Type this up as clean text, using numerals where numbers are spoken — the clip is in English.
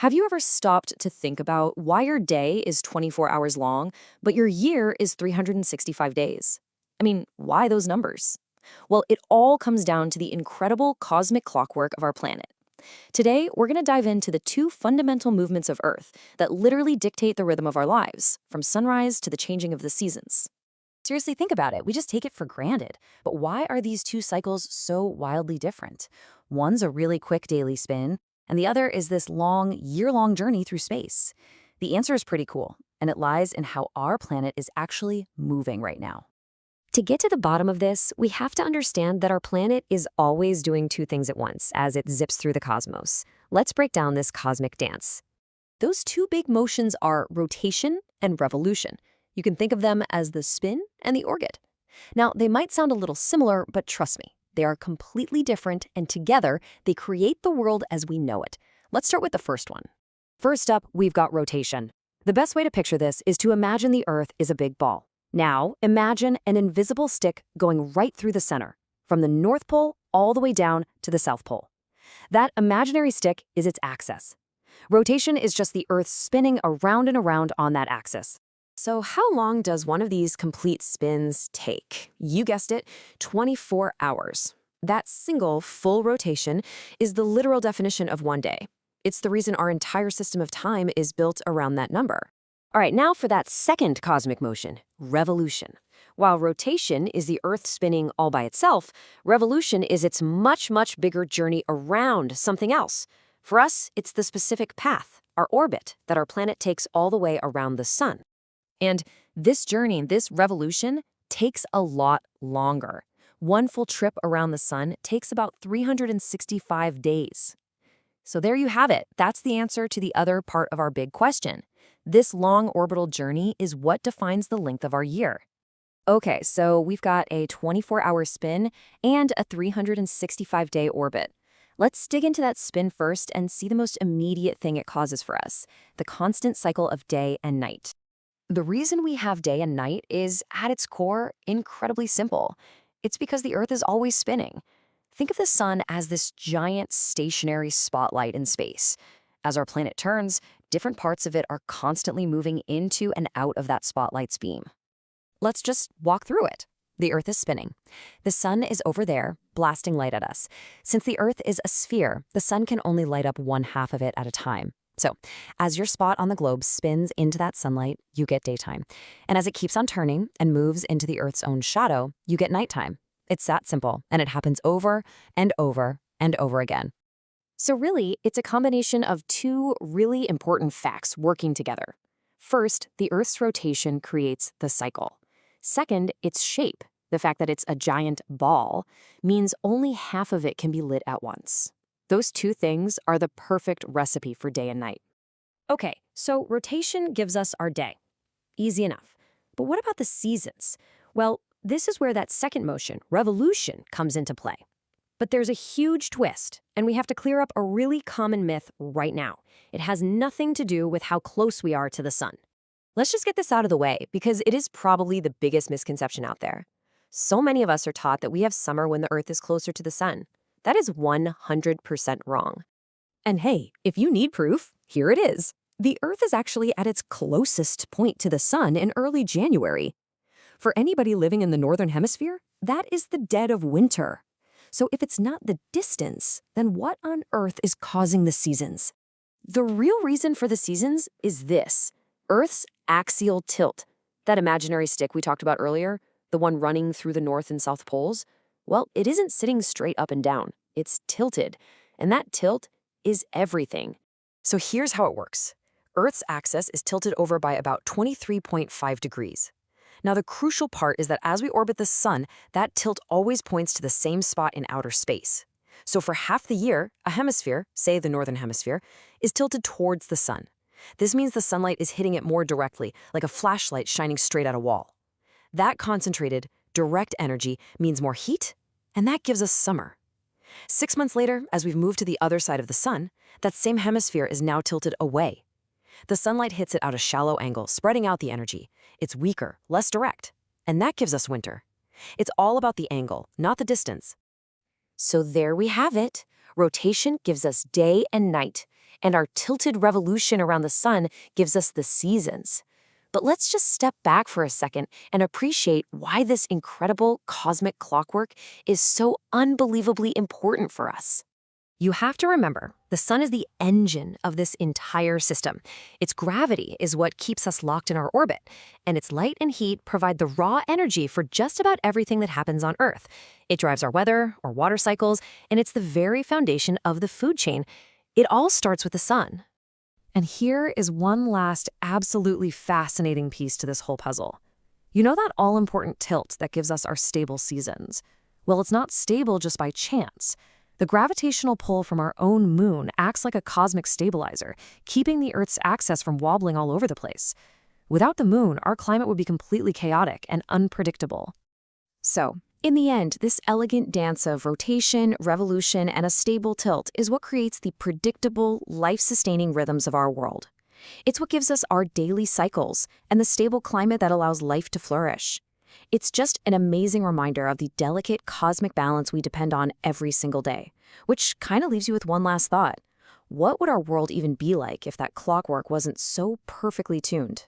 Have you ever stopped to think about why your day is 24 hours long, but your year is 365 days? I mean, why those numbers? Well, it all comes down to the incredible cosmic clockwork of our planet. Today, we're going to dive into the two fundamental movements of Earth that literally dictate the rhythm of our lives, from sunrise to the changing of the seasons. Seriously, think about it. We just take it for granted. But why are these two cycles so wildly different? One's a really quick daily spin, and the other is this long, year-long journey through space. The answer is pretty cool, and it lies in how our planet is actually moving right now. To get to the bottom of this, we have to understand that our planet is always doing two things at once as it zips through the cosmos. Let's break down this cosmic dance. Those two big motions are rotation and revolution. You can think of them as the spin and the orbit. Now, they might sound a little similar, but trust me, they are completely different, and together, they create the world as we know it. Let's start with the first one. First up, we've got rotation. The best way to picture this is to imagine the Earth is a big ball. Now, imagine an invisible stick going right through the center, from the North Pole all the way down to the South Pole. That imaginary stick is its axis. Rotation is just the Earth spinning around and around on that axis. So how long does one of these complete spins take? You guessed it, 24 hours. That single, full rotation is the literal definition of one day. It's the reason our entire system of time is built around that number. All right, now for that second cosmic motion, revolution. While rotation is the Earth spinning all by itself, revolution is its much, much bigger journey around something else. For us, it's the specific path, our orbit, that our planet takes all the way around the sun. And this journey, this revolution, takes a lot longer. One full trip around the sun takes about 365 days. So there you have it. That's the answer to the other part of our big question. This long orbital journey is what defines the length of our year. Okay, so we've got a 24-hour spin and a 365-day orbit. Let's dig into that spin first and see the most immediate thing it causes for us, the constant cycle of day and night. The reason we have day and night is, at its core, incredibly simple. It's because the Earth is always spinning. Think of the sun as this giant stationary spotlight in space. As our planet turns, different parts of it are constantly moving into and out of that spotlight's beam. Let's just walk through it. The Earth is spinning. The sun is over there, blasting light at us. Since the Earth is a sphere, the sun can only light up one half of it at a time. So, as your spot on the globe spins into that sunlight, you get daytime. And as it keeps on turning and moves into the Earth's own shadow, you get nighttime. It's that simple, and it happens over and over and over again. So really, it's a combination of two really important facts working together. First, the Earth's rotation creates the cycle. Second, its shape, the fact that it's a giant ball, means only half of it can be lit at once. Those two things are the perfect recipe for day and night. Okay, so rotation gives us our day. Easy enough. But what about the seasons? Well, this is where that second motion, revolution, comes into play. But there's a huge twist, and we have to clear up a really common myth right now. It has nothing to do with how close we are to the sun. Let's just get this out of the way, because it is probably the biggest misconception out there. So many of us are taught that we have summer when the Earth is closer to the sun. That is 100% wrong. And hey, if you need proof, here it is. The Earth is actually at its closest point to the sun in early January. For anybody living in the Northern Hemisphere, that is the dead of winter. So if it's not the distance, then what on earth is causing the seasons? The real reason for the seasons is this: Earth's axial tilt. That imaginary stick we talked about earlier, the one running through the North and South Poles, well, it isn't sitting straight up and down. It's tilted. And that tilt is everything. So here's how it works. Earth's axis is tilted over by about 23.5 degrees. Now, the crucial part is that as we orbit the sun, that tilt always points to the same spot in outer space. So for half the year, a hemisphere, say the northern hemisphere, is tilted towards the sun. This means the sunlight is hitting it more directly, like a flashlight shining straight at a wall. That concentrated, direct energy means more heat, and that gives us summer. 6 months later, as we've moved to the other side of the sun, that same hemisphere is now tilted away. The sunlight hits it at a shallow angle, spreading out the energy. It's weaker, less direct, and that gives us winter. It's all about the angle, not the distance. So there we have it. Rotation gives us day and night. and our tilted revolution around the sun gives us the seasons. But let's just step back for a second and appreciate why this incredible cosmic clockwork is so unbelievably important for us. You have to remember, the sun is the engine of this entire system. Its gravity is what keeps us locked in our orbit, and its light and heat provide the raw energy for just about everything that happens on Earth. It drives our weather, or water cycles, and it's the very foundation of the food chain. It all starts with the sun. And here is one last absolutely fascinating piece to this whole puzzle. You know that all-important tilt that gives us our stable seasons? Well, it's not stable just by chance. The gravitational pull from our own moon acts like a cosmic stabilizer, keeping the Earth's axis from wobbling all over the place. Without the moon, our climate would be completely chaotic and unpredictable. So, in the end, this elegant dance of rotation, revolution, and a stable tilt is what creates the predictable, life-sustaining rhythms of our world. It's what gives us our daily cycles and the stable climate that allows life to flourish. It's just an amazing reminder of the delicate cosmic balance we depend on every single day, which kind of leaves you with one last thought. What would our world even be like if that clockwork wasn't so perfectly tuned?